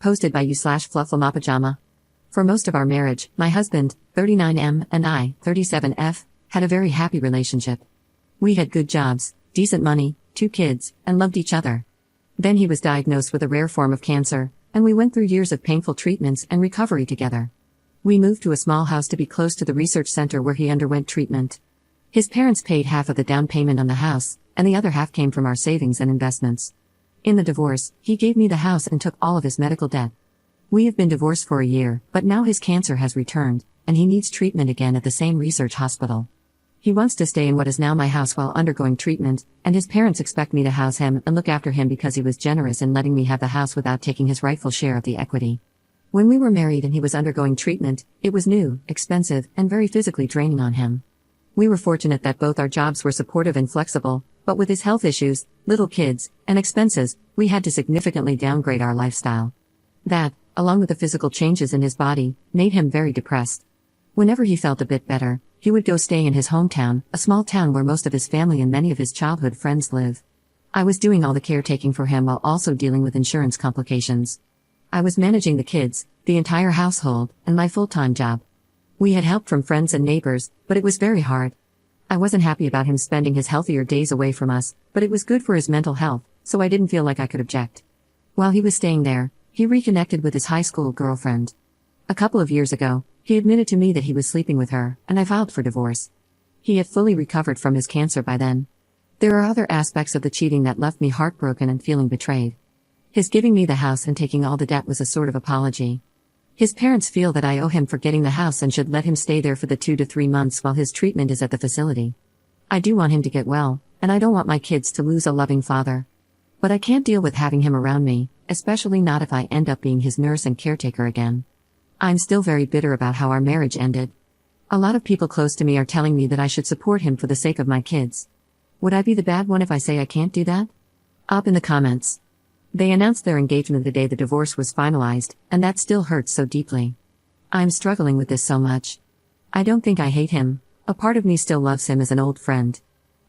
Hosted by you/Flufflamapajama. For most of our marriage, my husband, 39M, and I, 37F, had a very happy relationship. We had good jobs, decent money, 2 kids, and loved each other. Then he was diagnosed with a rare form of cancer, and we went through years of painful treatments and recovery together. We moved to a small house to be close to the research center where he underwent treatment. His parents paid half of the down payment on the house, and the other half came from our savings and investments. In the divorce, he gave me the house and took all of his medical debt. We have been divorced for a year, but now his cancer has returned, and he needs treatment again at the same research hospital. He wants to stay in what is now my house while undergoing treatment, and his parents expect me to house him and look after him because he was generous in letting me have the house without taking his rightful share of the equity. When we were married and he was undergoing treatment, it was new, expensive, and very physically draining on him. We were fortunate that both our jobs were supportive and flexible, but with his health issues, little kids, and expenses, we had to significantly downgrade our lifestyle. That, along with the physical changes in his body, made him very depressed. Whenever he felt a bit better, he would go stay in his hometown, a small town where most of his family and many of his childhood friends live. I was doing all the caretaking for him while also dealing with insurance complications. I was managing the kids, the entire household, and my full-time job. We had help from friends and neighbors, but it was very hard. I wasn't happy about him spending his healthier days away from us, but it was good for his mental health, so I didn't feel like I could object. While he was staying there, he reconnected with his high school girlfriend. A couple of years ago, he admitted to me that he was sleeping with her, and I filed for divorce. He had fully recovered from his cancer by then. There are other aspects of the cheating that left me heartbroken and feeling betrayed. His giving me the house and taking all the debt was a sort of apology. His parents feel that I owe him for getting the house and should let him stay there for the 2 to 3 months while his treatment is at the facility. I do want him to get well, and I don't want my kids to lose a loving father. But I can't deal with having him around me, especially not if I end up being his nurse and caretaker again. I'm still very bitter about how our marriage ended. A lot of people close to me are telling me that I should support him for the sake of my kids. Would I be the bad one if I say I can't do that? Up in the comments. They announced their engagement the day the divorce was finalized, and that still hurts so deeply. I'm struggling with this so much. I don't think I hate him. A part of me still loves him as an old friend.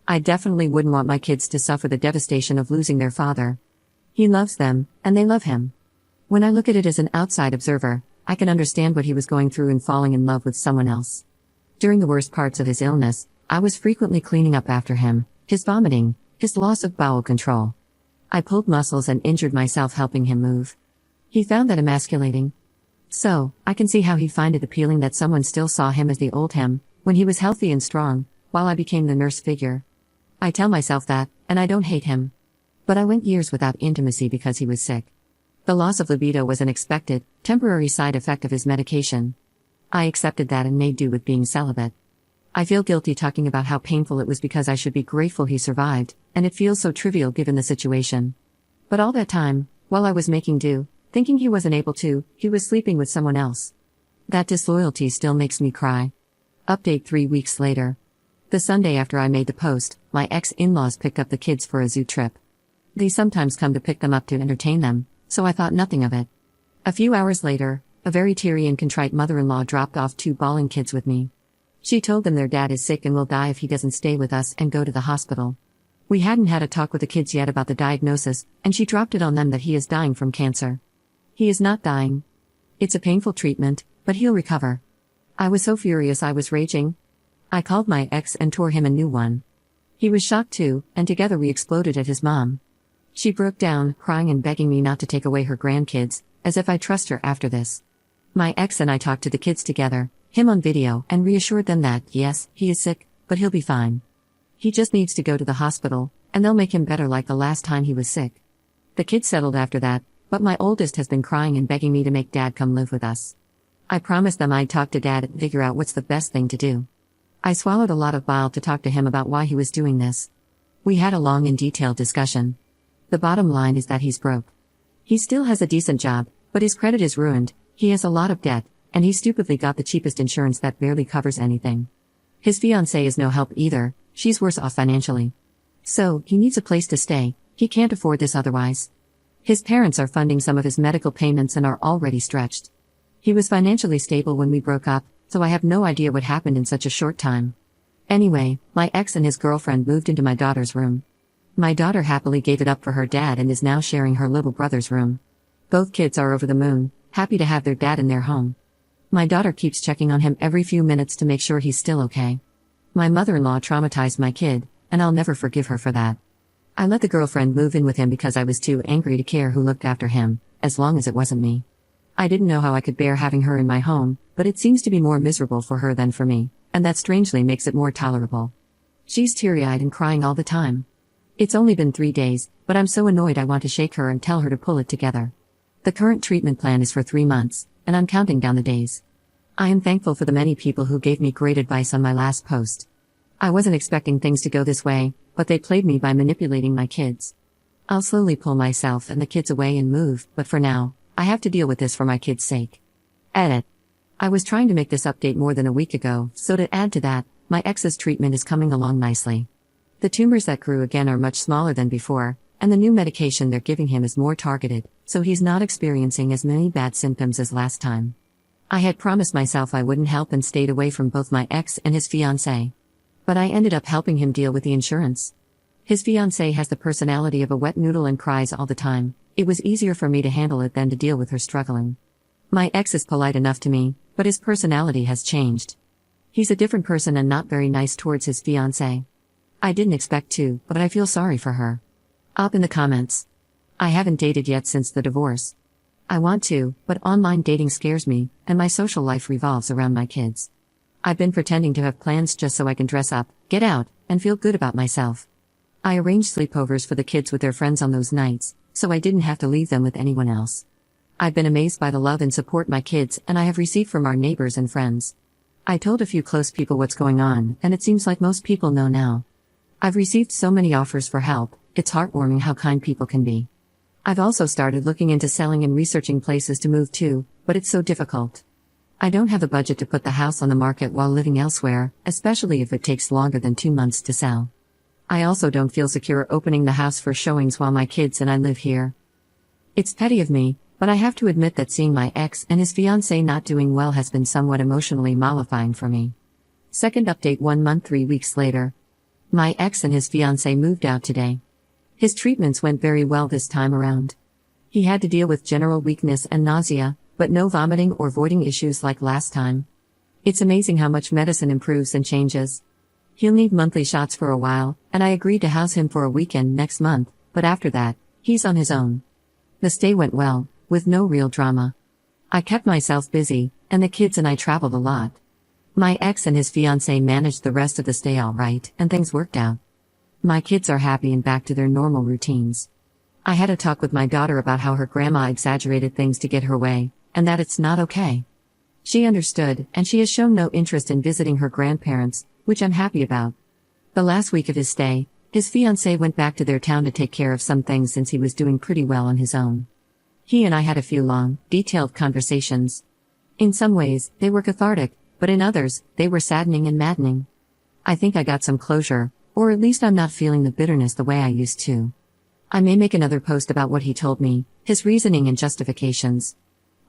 I definitely wouldn't want my kids to suffer the devastation of losing their father. He loves them, and they love him. When I look at it as an outside observer, I can understand what he was going through in falling in love with someone else. During the worst parts of his illness, I was frequently cleaning up after him, his vomiting, his loss of bowel control. I pulled muscles and injured myself helping him move. He found that emasculating. So, I can see how he'd find it appealing that someone still saw him as the old him, when he was healthy and strong, while I became the nurse figure. I tell myself that, and I don't hate him. But I went years without intimacy because he was sick. The loss of libido was an expected, temporary side effect of his medication. I accepted that and made do with being celibate. I feel guilty talking about how painful it was because I should be grateful he survived, and it feels so trivial given the situation. But all that time, while I was making do, thinking he wasn't able to, he was sleeping with someone else. That disloyalty still makes me cry. Update 3 weeks later. The Sunday after I made the post, my ex-in-laws picked up the kids for a zoo trip. They sometimes come to pick them up to entertain them, so I thought nothing of it. A few hours later, a very teary and contrite mother-in-law dropped off 2 bawling kids with me. She told them their dad is sick and will die if he doesn't stay with us and go to the hospital. We hadn't had a talk with the kids yet about the diagnosis, and she dropped it on them that he is dying from cancer. He is not dying. It's a painful treatment, but he'll recover. I was so furious I was raging. I called my ex and tore him a new one. He was shocked too, and together we exploded at his mom. She broke down, crying and begging me not to take away her grandkids, as if I trust her after this. My ex and I talked to the kids together, him on video, and reassured them that, yes, he is sick, but he'll be fine. He just needs to go to the hospital, and they'll make him better like the last time he was sick. The kids settled after that, but my oldest has been crying and begging me to make Dad come live with us. I promised them I'd talk to Dad and figure out what's the best thing to do. I swallowed a lot of bile to talk to him about why he was doing this. We had a long and detailed discussion. The bottom line is that he's broke. He still has a decent job, but his credit is ruined, he has a lot of debt, and he stupidly got the cheapest insurance that barely covers anything. His fiancée is no help either, she's worse off financially. So, he needs a place to stay, he can't afford this otherwise. His parents are funding some of his medical payments and are already stretched. He was financially stable when we broke up, so I have no idea what happened in such a short time. Anyway, my ex and his girlfriend moved into my daughter's room. My daughter happily gave it up for her dad and is now sharing her little brother's room. Both kids are over the moon, happy to have their dad in their home. My daughter keeps checking on him every few minutes to make sure he's still okay. My mother-in-law traumatized my kid, and I'll never forgive her for that. I let the girlfriend move in with him because I was too angry to care who looked after him, as long as it wasn't me. I didn't know how I could bear having her in my home, but it seems to be more miserable for her than for me, and that strangely makes it more tolerable. She's teary-eyed and crying all the time. It's only been 3 days, but I'm so annoyed I want to shake her and tell her to pull it together. The current treatment plan is for 3 months, and I'm counting down the days. I am thankful for the many people who gave me great advice on my last post. I wasn't expecting things to go this way, but they played me by manipulating my kids. I'll slowly pull myself and the kids away and move, but for now, I have to deal with this for my kids' sake. Edit. I was trying to make this update more than a week ago, so to add to that, my ex's treatment is coming along nicely. The tumors that grew again are much smaller than before, and the new medication they're giving him is more targeted, so he's not experiencing as many bad symptoms as last time. I had promised myself I wouldn't help and stayed away from both my ex and his fiancée. But I ended up helping him deal with the insurance. His fiancée has the personality of a wet noodle and cries all the time. It was easier for me to handle it than to deal with her struggling. My ex is polite enough to me, but his personality has changed. He's a different person and not very nice towards his fiancée. I didn't expect to, but I feel sorry for her. Up in the comments. I haven't dated yet since the divorce. I want to, but online dating scares me, and my social life revolves around my kids. I've been pretending to have plans just so I can dress up, get out, and feel good about myself. I arranged sleepovers for the kids with their friends on those nights, so I didn't have to leave them with anyone else. I've been amazed by the love and support my kids and I have received from our neighbors and friends. I told a few close people what's going on, and it seems like most people know now. I've received so many offers for help, it's heartwarming how kind people can be. I've also started looking into selling and researching places to move to, but it's so difficult. I don't have the budget to put the house on the market while living elsewhere, especially if it takes longer than 2 months to sell. I also don't feel secure opening the house for showings while my kids and I live here. It's petty of me, but I have to admit that seeing my ex and his fiancée not doing well has been somewhat emotionally mollifying for me. Second update 1 month 3 weeks later. My ex and his fiancée moved out today. His treatments went very well this time around. He had to deal with general weakness and nausea, but no vomiting or voiding issues like last time. It's amazing how much medicine improves and changes. He'll need monthly shots for a while, and I agreed to house him for a weekend next month, but after that, he's on his own. The stay went well, with no real drama. I kept myself busy, and the kids and I traveled a lot. My ex and his fiancée managed the rest of the stay all right, and things worked out. My kids are happy and back to their normal routines. I had a talk with my daughter about how her grandma exaggerated things to get her way, and that it's not okay. She understood, and she has shown no interest in visiting her grandparents, which I'm happy about. The last week of his stay, his fiancée went back to their town to take care of some things since he was doing pretty well on his own. He and I had a few long, detailed conversations. In some ways, they were cathartic, but in others, they were saddening and maddening. I think I got some closure, or at least I'm not feeling the bitterness the way I used to. I may make another post about what he told me, his reasoning and justifications.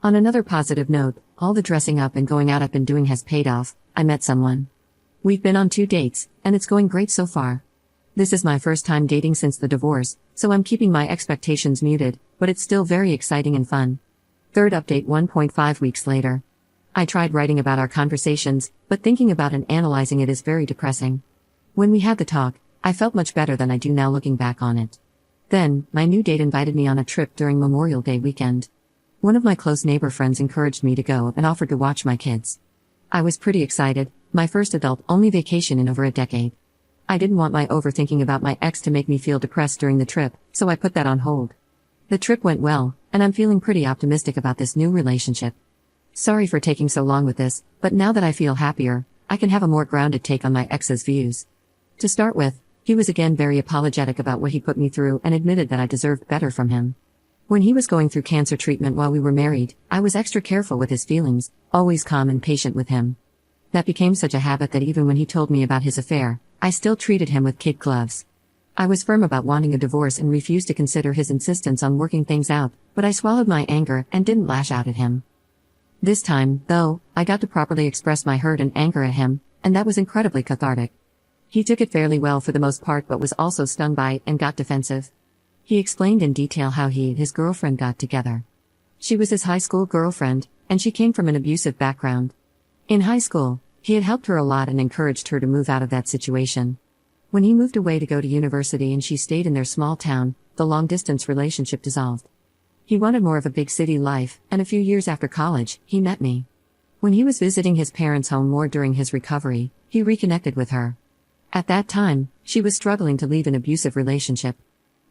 On another positive note, all the dressing up and going out I've been doing has paid off. I met someone. We've been on 2 dates, and it's going great so far. This is my first time dating since the divorce, so I'm keeping my expectations muted, but it's still very exciting and fun. Third update 1.5 weeks later. I tried writing about our conversations, but thinking about and analyzing it is very depressing. When we had the talk, I felt much better than I do now looking back on it. Then, my new date invited me on a trip during Memorial Day weekend. One of my close neighbor friends encouraged me to go and offered to watch my kids. I was pretty excited, my first adult-only vacation in over a decade. I didn't want my overthinking about my ex to make me feel depressed during the trip, so I put that on hold. The trip went well, and I'm feeling pretty optimistic about this new relationship. Sorry for taking so long with this, but now that I feel happier, I can have a more grounded take on my ex's views. To start with, he was again very apologetic about what he put me through and admitted that I deserved better from him. When he was going through cancer treatment while we were married, I was extra careful with his feelings, always calm and patient with him. That became such a habit that even when he told me about his affair, I still treated him with kid gloves. I was firm about wanting a divorce and refused to consider his insistence on working things out, but I swallowed my anger and didn't lash out at him. This time, though, I got to properly express my hurt and anger at him, and that was incredibly cathartic. He took it fairly well for the most part but was also stung by it and got defensive. He explained in detail how he and his girlfriend got together. She was his high school girlfriend, and she came from an abusive background. In high school, he had helped her a lot and encouraged her to move out of that situation. When he moved away to go to university and she stayed in their small town, the long-distance relationship dissolved. He wanted more of a big city life, and a few years after college, he met me. When he was visiting his parents' home more during his recovery, he reconnected with her. At that time, she was struggling to leave an abusive relationship.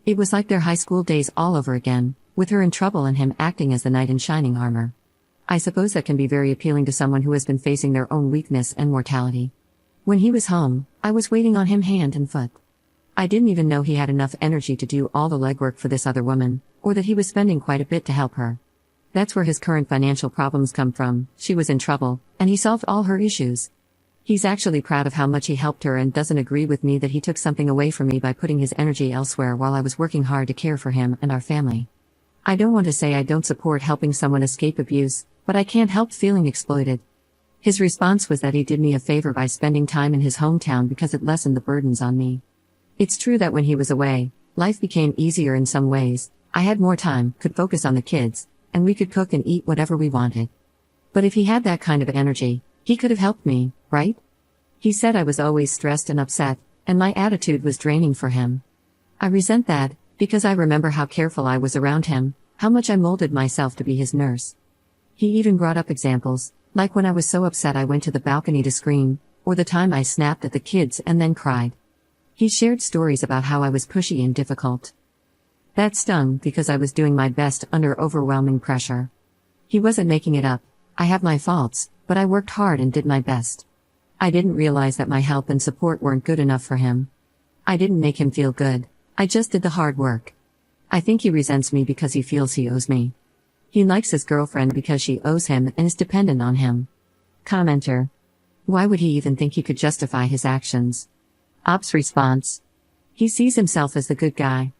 It was like their high school days all over again, with her in trouble and him acting as the knight in shining armor. I suppose that can be very appealing to someone who has been facing their own weakness and mortality. When he was home, I was waiting on him hand and foot. I didn't even know he had enough energy to do all the legwork for this other woman, or that he was spending quite a bit to help her. That's where his current financial problems come from. She was in trouble, and he solved all her issues. He's actually proud of how much he helped her and doesn't agree with me that he took something away from me by putting his energy elsewhere while I was working hard to care for him and our family. I don't want to say I don't support helping someone escape abuse, but I can't help feeling exploited. His response was that he did me a favor by spending time in his hometown because it lessened the burdens on me. It's true that when he was away, life became easier in some ways. I had more time, could focus on the kids, and we could cook and eat whatever we wanted. But if he had that kind of energy, he could have helped me, right? He said I was always stressed and upset, and my attitude was draining for him. I resent that, because I remember how careful I was around him, how much I molded myself to be his nurse. He even brought up examples, like when I was so upset I went to the balcony to scream, or the time I snapped at the kids and then cried. He shared stories about how I was pushy and difficult. That stung because I was doing my best under overwhelming pressure. He wasn't making it up. I have my faults, but I worked hard and did my best. I didn't realize that my help and support weren't good enough for him. I didn't make him feel good. I just did the hard work. I think he resents me because he feels he owes me. He likes his girlfriend because she owes him and is dependent on him. Commenter. Why would he even think he could justify his actions? Ops response. He sees himself as the good guy.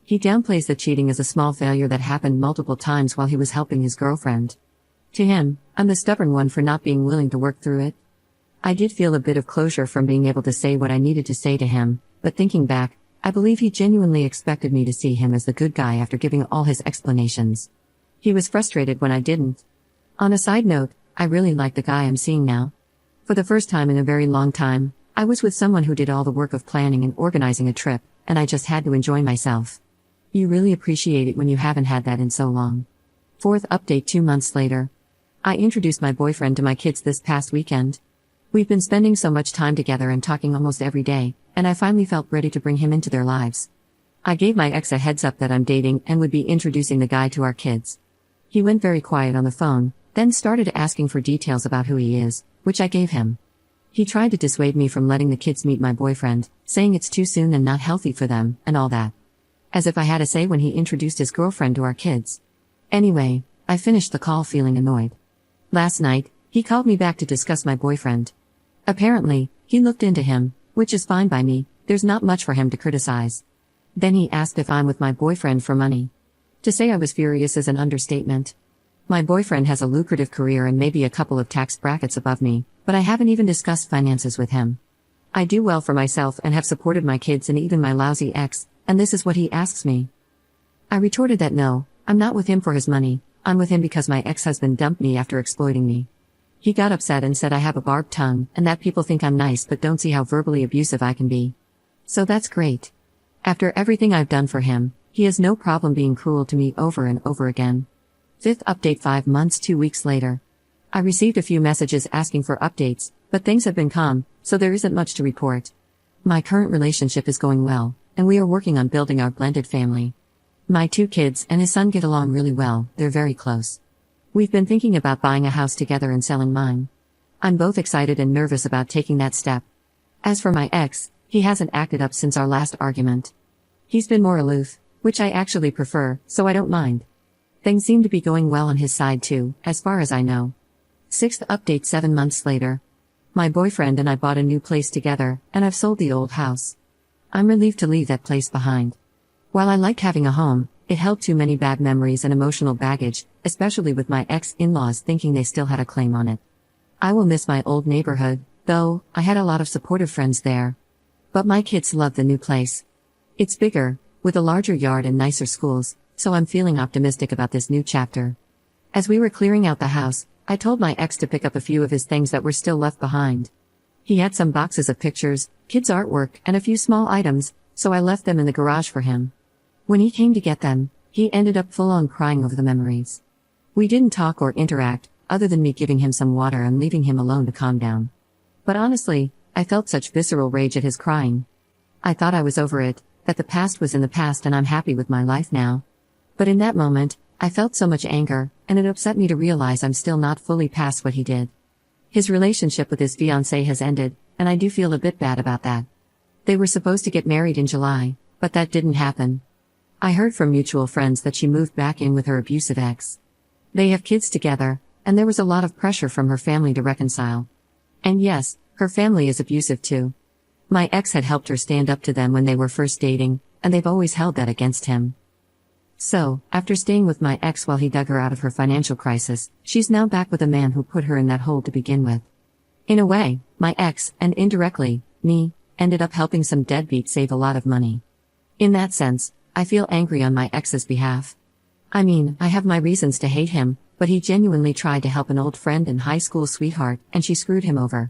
He downplays the cheating as a small failure that happened multiple times while he was helping his girlfriend. To him, I'm the stubborn one for not being willing to work through it. I did feel a bit of closure from being able to say what I needed to say to him, but thinking back, I believe he genuinely expected me to see him as the good guy after giving all his explanations. He was frustrated when I didn't. On a side note, I really like the guy I'm seeing now. For the first time in a very long time, I was with someone who did all the work of planning and organizing a trip, and I just had to enjoy myself. You really appreciate it when you haven't had that in so long. Fourth update 2 months later. I introduced my boyfriend to my kids this past weekend. We've been spending so much time together and talking almost every day, and I finally felt ready to bring him into their lives. I gave my ex a heads up that I'm dating and would be introducing the guy to our kids. He went very quiet on the phone, then started asking for details about who he is, which I gave him. He tried to dissuade me from letting the kids meet my boyfriend, saying it's too soon and not healthy for them, and all that. As if I had a say when he introduced his girlfriend to our kids. Anyway, I finished the call feeling annoyed. Last night, he called me back to discuss my boyfriend. Apparently, he looked into him, which is fine by me, there's not much for him to criticize. Then he asked if I'm with my boyfriend for money. To say I was furious is an understatement. My boyfriend has a lucrative career and maybe a couple of tax brackets above me, but I haven't even discussed finances with him. I do well for myself and have supported my kids and even my lousy ex, and this is what he asks me. I retorted that no, I'm not with him for his money, I'm with him because my ex-husband dumped me after exploiting me. He got upset and said I have a barbed tongue and that people think I'm nice but don't see how verbally abusive I can be. So that's great. After everything I've done for him, he has no problem being cruel to me over and over again. Fifth update 5 months 2 weeks later. I received a few messages asking for updates, but things have been calm, so there isn't much to report. My current relationship is going well, and we are working on building our blended family. My 2 kids and his son get along really well, they're very close. We've been thinking about buying a house together and selling mine. I'm both excited and nervous about taking that step. As for my ex, he hasn't acted up since our last argument. He's been more aloof, which I actually prefer, so I don't mind. Things seem to be going well on his side too, as far as I know. Sixth update 7 months later. My boyfriend and I bought a new place together, and I've sold the old house. I'm relieved to leave that place behind. While I like having a home, it held too many bad memories and emotional baggage, especially with my ex-in-laws thinking they still had a claim on it. I will miss my old neighborhood, though, I had a lot of supportive friends there. But my kids love the new place. It's bigger, with a larger yard and nicer schools, so I'm feeling optimistic about this new chapter. As we were clearing out the house, I told my ex to pick up a few of his things that were still left behind. He had some boxes of pictures, kids' artwork, and a few small items, so I left them in the garage for him. When he came to get them, he ended up full-on crying over the memories. We didn't talk or interact, other than me giving him some water and leaving him alone to calm down. But honestly, I felt such visceral rage at his crying. I thought I was over it, that the past was in the past and I'm happy with my life now. But in that moment, I felt so much anger, and it upset me to realize I'm still not fully past what he did. His relationship with his fiancée has ended, and I do feel a bit bad about that. They were supposed to get married in July, but that didn't happen. I heard from mutual friends that she moved back in with her abusive ex. They have kids together, and there was a lot of pressure from her family to reconcile. And yes, her family is abusive too. My ex had helped her stand up to them when they were first dating, and they've always held that against him. So, after staying with my ex while he dug her out of her financial crisis, she's now back with a man who put her in that hole to begin with. In a way, my ex, and indirectly, me, ended up helping some deadbeat save a lot of money. In that sense, I feel angry on my ex's behalf. I mean, I have my reasons to hate him, but he genuinely tried to help an old friend and high school sweetheart, and she screwed him over.